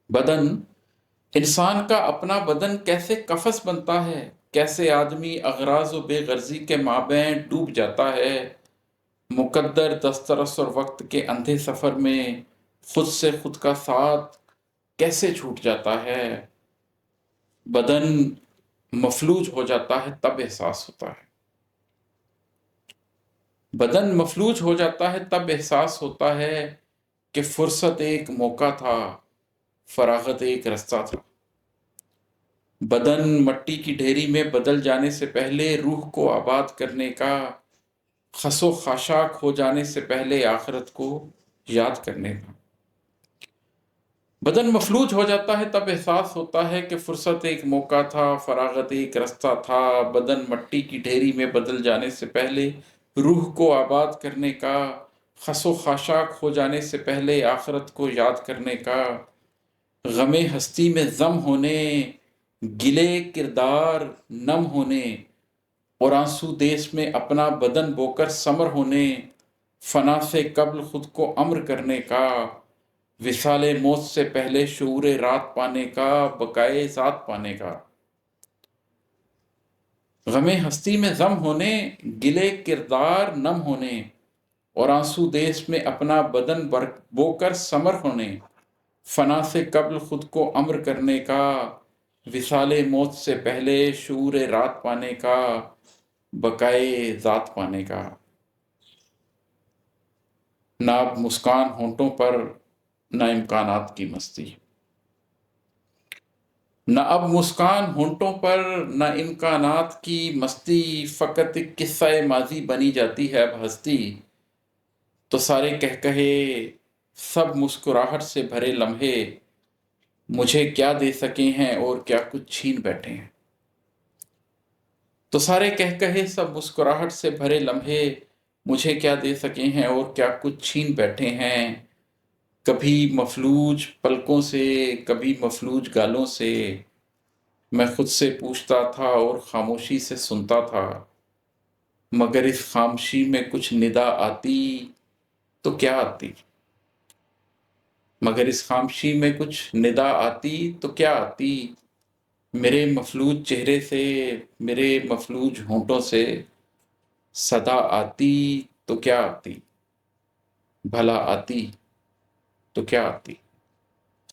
بدن انسان کا اپنا بدن کیسے قفس بنتا ہے، کیسے آدمی اغراض و بے غرضی کے مابین ڈوب جاتا ہے، مقدر دسترس اور وقت کے اندھے سفر میں خود سے خود کا ساتھ کیسے چھوٹ جاتا ہے۔ بدن مفلوج ہو جاتا ہے تب احساس ہوتا ہے، بدن مفلوج ہو جاتا ہے تب احساس ہوتا ہے کہ فرصت ایک موقع تھا، فراغت ایک رستہ تھا۔ بدن مٹی کی ڈھیری میں بدل جانے سے پہلے روح کو آباد کرنے کا، خس و خاشاک ہو جانے سے پہلے آخرت کو یاد کرنے کا۔ بدن مفلوج ہو جاتا ہے تب احساس ہوتا ہے کہ فرصت ایک موقع تھا، فراغت ایک رستہ تھا۔ بدن مٹی کی ڈھیری میں بدل جانے سے پہلے روح کو آباد کرنے کا، خس و خاشاک ہو جانے سے پہلے آخرت کو یاد کرنے کا۔ غم ہستی میں ضم ہونے، گلے کردار نم ہونے، اور آنسو دیس میں اپنا بدن بو کر سمر ہونے، فنا سے قبل خود کو امر کرنے کا، وصال موت سے پہلے شعور رات پانے کا، بقائے ذات پانے کا۔ غم ہستی میں ضم ہونے، گلے کردار نم ہونے، اور آنسو دیس میں اپنا بدن بو کر سمر ہونے، فنا سے قبل خود کو امر کرنے کا، وصال موت سے پہلے شعور رات پانے کا، بقائے ذات پانے کا۔ نہ اب مسکان ہونٹوں پر، نہ امکانات کی مستی، نہ اب مسکان ہونٹوں پر، نہ امکانات کی مستی، فقط ایک قصہ ماضی بنی جاتی ہے اب ہستی۔ تو سارے کہے سب مسکراہٹ سے بھرے لمحے، مجھے کیا دے سکے ہیں اور کیا کچھ چھین بیٹھے ہیں۔ تو سارے کہے سب مسکراہٹ سے بھرے لمحے، مجھے کیا دے سکے ہیں اور کیا کچھ چھین بیٹھے ہیں۔ کبھی مفلوج پلکوں سے، کبھی مفلوج گالوں سے، میں خود سے پوچھتا تھا اور خاموشی سے سنتا تھا، مگر اس خاموشی میں کچھ ندا آتی تو کیا آتی، مگر اس خاموشی میں کچھ ندا آتی تو کیا آتی۔ میرے مفلوج چہرے سے، میرے مفلوج ہونٹوں سے صدا آتی تو کیا آتی، بھلا آتی تو کیا آتی۔